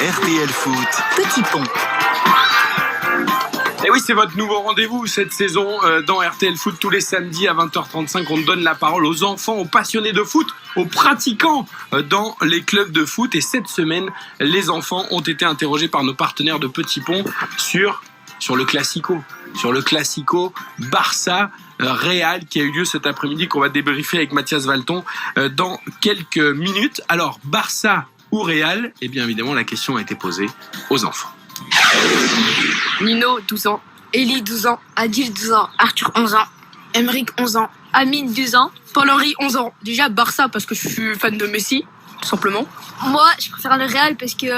RTL Foot, Petit Pont. Et oui, c'est votre nouveau rendez-vous cette saison dans RTL Foot tous les samedis à 20h35. On donne la parole aux enfants, aux passionnés de foot, aux pratiquants dans les clubs de foot. Et cette semaine, les enfants ont été interrogés par nos partenaires de Petit Pont sur le Classico. Sur le Classico Barça Real qui a eu lieu cet après-midi, qu'on va débriefer avec Mathias Valton dans quelques minutes. Alors, Barça ou Real? Eh bien évidemment, la question a été posée aux enfants. Nino, 12 ans. Eli, 12 ans. Adil, 12 ans. Arthur, 11 ans. Emeric, 11 ans. Amine, 12 ans. Paul-Henri, 11 ans. Déjà, Barça, parce que je suis fan de Messi, tout simplement. Moi, je préfère le Real parce que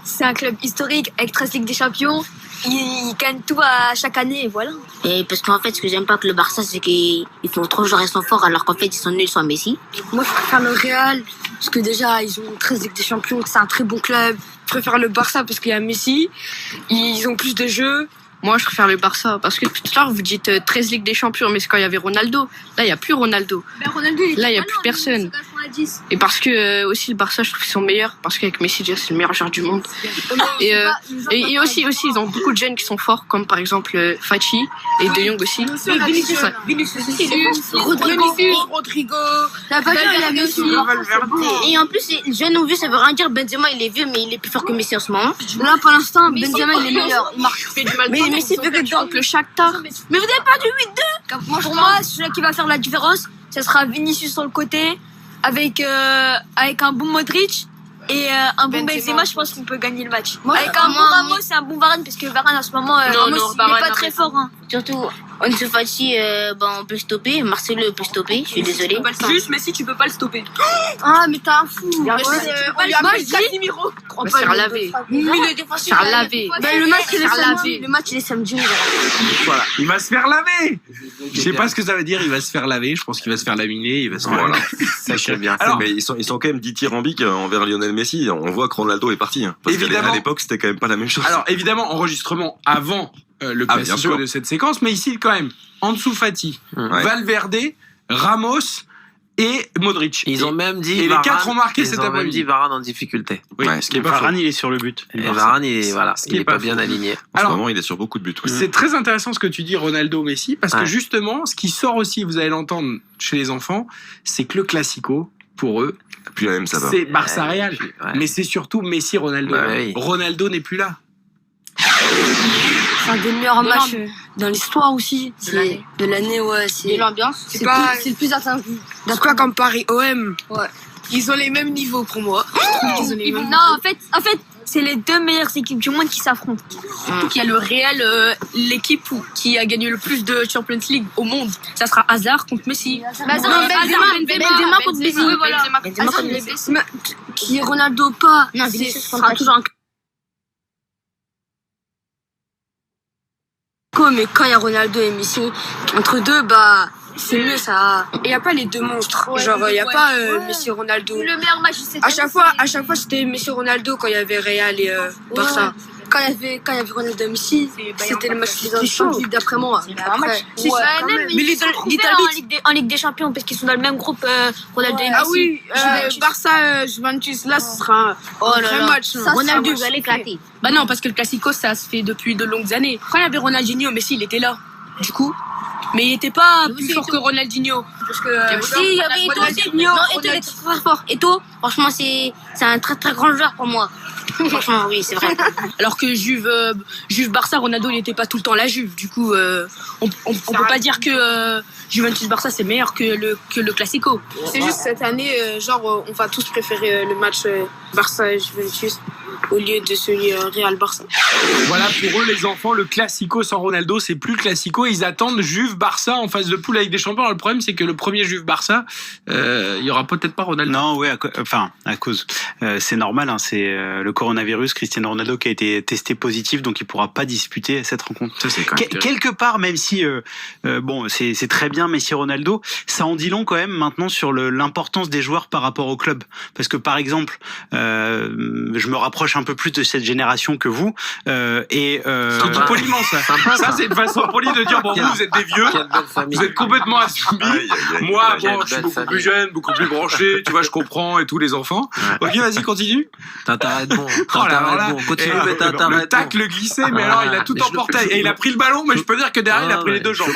c'est un club historique avec 13 Ligues des Champions. Ils gagnent tout à chaque année et voilà. Et parce qu'en fait, ce que j'aime pas avec le Barça, c'est qu'ils font trop genre ils sont forts alors qu'en fait ils sont nuls sans Messi. Moi, je préfère le Real parce que déjà, ils ont 13 Ligues des Champions, c'est un très bon club. Je préfère le Barça parce qu'il y a Messi. Ils ont plus de jeux. Moi, je préfère le Barça parce que tout à l'heure, vous dites 13 Ligues des Champions, mais c'est quand il y avait Ronaldo. Là, il n'y a plus Ronaldo. Ronaldo, Là, il n'y a plus personne. Et parce que aussi le Barça, je trouve qu'ils sont meilleurs. Parce qu'avec Messi, déjà, c'est le meilleur joueur du monde. Et aussi, ils ont beaucoup de jeunes qui sont forts, comme par exemple Fati et De Jong aussi. Rodrigo. Et en plus, les jeunes ou vieux, ça veut rien dire. Benzema, il est vieux, mais il est plus fort que Messi en ce moment. Là, pour l'instant, Benzema, il est meilleur. Il marque. Mais Messi fait que dans le Shakhtar. Mais vous n'avez pas du 8-2. Pour moi, celui qui va faire la différence, ce sera Vinicius sur le côté, avec un bon Modric et un bon Benzema. Je pense qu'on peut gagner le match. Avec un bon Ramos et un bon Varane, parce que Varane en ce moment, Ramos, il n'est pas très fort. Hein. Surtout, Ansu Fati, on peut stopper. Marcelo peut stopper, je suis désolée. Juste Messi, tu peux pas le stopper. Ah, mais t'es un fou. Moi, je dis Casemiro. On va se faire laver. Se faire laver. Le match, il est samedi. Voilà, il va se faire laver. Je sais pas ce que ça veut dire, il va se faire laver. Je pense qu'il va se faire laminer, il va se faire... Voilà, ça je bien. Alors, mais ils sont quand même dithyrambiques envers Lionel Messi. On voit que Ronaldo est parti. Parce qu'à l'époque, c'était quand même pas la même chose. Alors évidemment, enregistrement avant le Classico de cette séquence, mais ici quand même, Ansu Fati, Valverde, Ramos et Modric. Ils ont même dit et les quatre ont marqué cet après-midi. Ils ont même dit Varane en difficulté. Oui, ce qui est pas Varane, faux. il est sur le but. Et Varane, il est pas bien aligné. En ce moment, il est sur beaucoup de buts. C'est très intéressant ce que tu dis, Ronaldo, Messi, parce que justement, ce qui sort aussi, vous allez l'entendre chez les enfants, c'est que le Classico, pour eux, plus la même saveur. C'est Barça Real, mais c'est surtout Messi Ronaldo. Ronaldo n'est plus là. C'est un des meilleurs matchs dans l'histoire aussi. De l'année, ouais. C'est l'ambiance. C'est le plus attendu. C'est pas comme Paris OM. Ouais. Ils ont les mêmes niveaux pour moi. Non, en fait, c'est les deux meilleures équipes du monde qui s'affrontent. Surtout qu'il y a le Real, l'équipe qui a gagné le plus de Champions League au monde. Ça sera Hazard contre Messi. Benzema contre Messi. Oui, voilà. Benzema contre Messi. Qui Ronaldo pas. Non, ce Vinicius sera toujours un... Mais quand il y a Ronaldo et Messi, entre deux, c'est mieux ça. Et il n'y a pas les deux monstres. Genre, il n'y a pas Messi Ronaldo. Le meilleur match de cette À chaque fois, c'était Messi Ronaldo quand il y avait Real et Barça. Quand il y avait Ronaldo et Messi, c'était le match le plus chaud d'après moi. En Ligue des Champions, parce qu'ils sont dans le même groupe, Ronaldo et Messi. Ah oui, Barça, Juventus, là, ce sera un vrai match. Ronaldo va l'éclater. Bah non, parce que le Classico, ça se fait depuis de longues années. Quand il y avait Ronaldinho, Messi, il était là. Du coup, mais il était pas plus fort que Ronaldinho. Parce que Si, il y avait Eto'o. Non, Eto'o était très fort. Eto'o, franchement, c'est un très très grand joueur pour moi. Franchement, oui, c'est vrai. Alors que Juve Barça, Ronaldo, il n'était pas tout le temps la Juve. Du coup, on peut pas dire que Juventus Barça c'est meilleur que le Classico. C'est juste cette année, on va tous préférer le match Barça et Juventus au lieu de celui Real Barça. Voilà, pour eux les enfants, le Classico sans Ronaldo, c'est plus le Classico. Ils attendent Juve Barça en phase de poule avec des champions. Alors, le problème, c'est que le premier Juve Barça, il y aura peut-être pas Ronaldo. Non, ouais, à cause. C'est normal, hein, c'est le coronavirus. Cristiano Ronaldo qui a été testé positif, donc il pourra pas disputer cette rencontre. Ça, c'est quand même quelque part, même si c'est très bien Messi Ronaldo, ça en dit long quand même maintenant sur l'importance des joueurs par rapport au club. Parce que par exemple, je me rapproche un un peu plus de cette génération que vous. C'est du poliment, ça. Ça, c'est une façon polie de dire, bon, vous êtes des vieux, Quelle belle famille. vous êtes complètement assumés. Moi, bon, je suis beaucoup plus jeune, beaucoup plus branché, tu vois, je comprends, et tous les enfants. Ok, vas-y, continue. T'as bon. Oh là là, Bon. Continue, et, mais t'as le tacle glissé, mais alors il a tout emporté. Et il a pris le ballon, mais je peux dire que derrière, il a pris les deux jambes.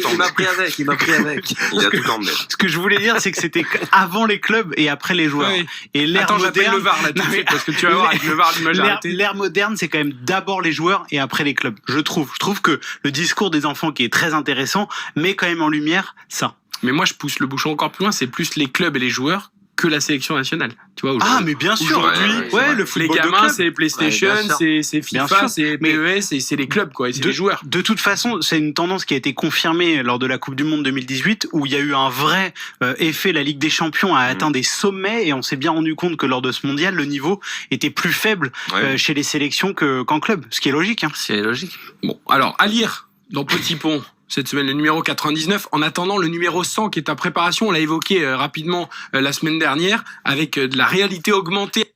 Il m'a pris avec. Il a tout emmené. Ce que je voulais dire, c'est que c'était avant les clubs et après les joueurs. Oui. Et l'ère Attends, j'appelle moderne, le VAR là tout de suite, parce que tu vas voir avec le VAR, l'image arrêtée. l'ère moderne, c'est quand même d'abord les joueurs et après les clubs. Je trouve que le discours des enfants qui est très intéressant met quand même en lumière ça. Mais moi, je pousse le bouchon encore plus loin, c'est plus les clubs et les joueurs que la sélection nationale. Tu vois, Ah, mais bien sûr. aujourd'hui, Ouais, le les football de gamins, club. c'est PlayStation, Ouais, bien sûr. c'est Bien FIFA, sûr. c'est Mais PES, c'est les clubs, quoi, et c'est les joueurs. De toute façon, c'est une tendance qui a été confirmée lors de la Coupe du Monde 2018, où il y a eu un vrai effet. La Ligue des Champions a atteint des sommets, et on s'est bien rendu compte que lors de ce mondial, le niveau était plus faible chez les sélections qu'en club, ce qui est logique. Hein. C'est logique. Bon, alors, à lire dans Petit Pont, cette semaine, le numéro 99. En attendant, le numéro 100 qui est en préparation, on l'a évoqué rapidement la semaine dernière, avec de la réalité augmentée.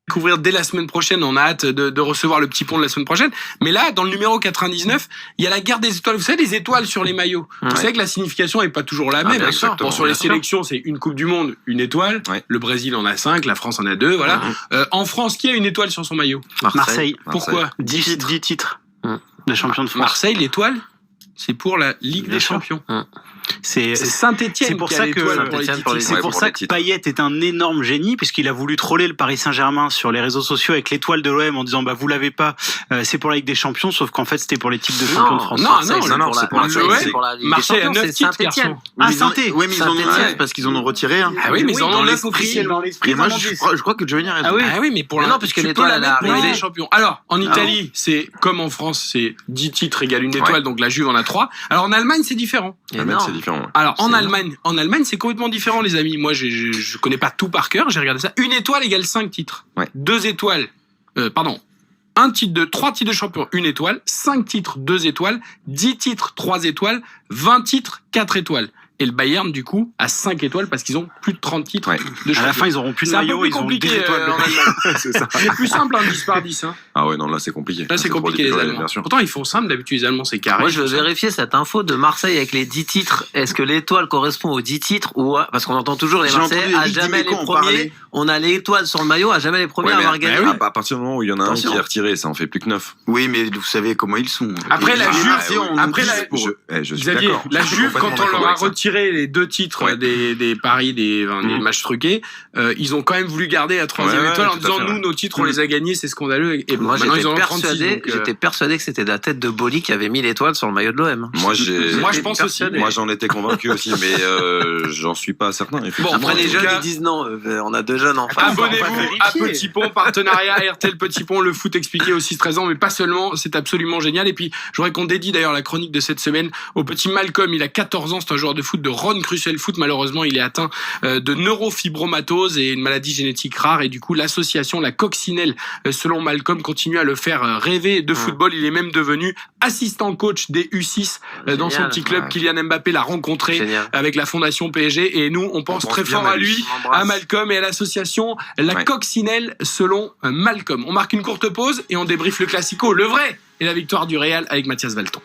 Découvrir dès la semaine prochaine, on a hâte de recevoir le Petit Pont de la semaine prochaine. Mais là, dans le numéro 99, il y a la guerre des étoiles. Vous savez, les étoiles sur les maillots. Vous savez que la signification est pas toujours la même. bien sûr. Bon, sur les sélections, c'est une Coupe du Monde, une étoile. Ouais. Le Brésil en a 5, la France en a 2, voilà. En France, qui a une étoile sur son maillot? Marseille, Pourquoi? 10 titres de champion de France. Marseille, l'étoile, c'est pour la Ligue des Champions. C'est C'est Saint-Étienne c'est pour qui a ça que l'étoile pour les Saint-Étienne pour les- titres. c'est Ouais, pour pour ça les que titres. Payet est un énorme génie, puisqu'il a voulu troller le Paris Saint-Germain sur les réseaux sociaux avec l'étoile de l'OM en disant bah vous l'avez pas, c'est pour la Ligue des Champions, sauf qu'en fait c'était pour les titres de champion de France. non, Marseille, c'est non, pour c'est pour la- Marseille, ouais. c'est pour la Ligue des Marseille a Champions, 9 c'est titres, Saint-Étienne. garçon. Ah, Saint-Étienne. Oui, mais ils en ont Saint-Étienne. parce qu'ils en ont retiré. Hein. Ah oui, mais ils en dans ont 9 l'esprit. officiellement. Et moi, je crois que Johnny a raison. Ah oui, mais pour Mais la non, puisque tu peux l'étoile, la elle est mettre pour la Ligue arrivée. des Champions. Alors, en Italie, c'est comme en France, c'est 10 titres égale une étoile, donc la Juve en a 3. Alors en Allemagne, c'est différent. Le mec, c'est différent. Ouais. Alors en Allemagne, c'est complètement différent, les amis. Moi, je connais pas tout par cœur. J'ai regardé ça. Une étoile égale 5 titres. Ouais. 2 étoiles. Trois titres de champion, une étoile. 5 titres, 2 étoiles. 10 titres, 3 étoiles. 20 titres, 4 étoiles. Et le Bayern, du coup, a 5 étoiles parce qu'ils ont plus de 30 titres Ouais. de À champion. la fin, ils auront plus de C'est un peu maillot, plus ils ont compliqué 10 étoiles. en Allemagne. C'est ça. C'est plus simple, 10 par 10. Hein. Ah ouais, non, là, c'est compliqué. Là, c'est trop compliqué, les difficile, Allemands. bien sûr. Pourtant, ils font simple. D'habitude, les Allemands, c'est carré. Moi, je veux tout ça. vérifier cette info de Marseille avec les 10 titres. Est-ce que l'étoile correspond aux 10 titres ou parce qu'on entend toujours les J'ai Marseillais entendu à Eric jamais les Dimeco en premiers. parler. On a l'étoile sur le maillot, à jamais les premiers Ouais, à mais avoir gagné. à partir du moment où il y en a un qui Attention. est retiré, ça en fait plus que 9. Oui, mais vous savez comment ils sont. Après, la Les Juve, Marseillais, on après, nous la- dit pour eux. Je suis Xavier, d'accord. la Je suis Juve, quand complètement on leur d'accord a avec ça. retiré les 2 titres Ouais. des paris, des matchs truqués, ils ont quand même voulu garder la 3e Ouais, étoile en tout à disant fait, nous, ouais. nos titres, on les a gagnés, c'est scandaleux. Et bon, Moi, maintenant, ils en ont 36. persuadé, donc, j'étais persuadé que c'était de la tête de Boli qui avait mis l'étoile sur le maillot de l'OM. Moi, j'ai. Moi, je pense aussi. Moi, j'en étais convaincu aussi, mais j'en suis pas certain. Bon, Après, en les tout jeunes, cas, ils disent non, on a 2 jeunes en face. abonnez-vous à Petit Pont, partenariat RTL Petit Pont, le foot expliqué aux 6-13 ans, mais pas seulement, c'est absolument génial. Et puis, je voudrais qu'on dédie d'ailleurs la chronique de cette semaine au petit Malcolm. Il a 14 ans, c'est un joueur de foot de Ron Crucial Foot. Malheureusement, il est atteint de neurofibromatose et une maladie génétique rare. Et du coup, l'association, la coccinelle, selon Malcolm, continue à le faire rêver de football. Il est même devenu assistant coach des U6 dans son Génial. petit club. Ouais. Kylian Mbappé l'a rencontré Génial. avec la fondation PSG. Et nous, on pense très bien fort à lui, On embrasse. à Malcolm et à l'association La Ouais. Coccinelle selon Malcolm. On marque une courte pause et on débriefe le Classico, le vrai, et la victoire du Real avec Mathias Valton.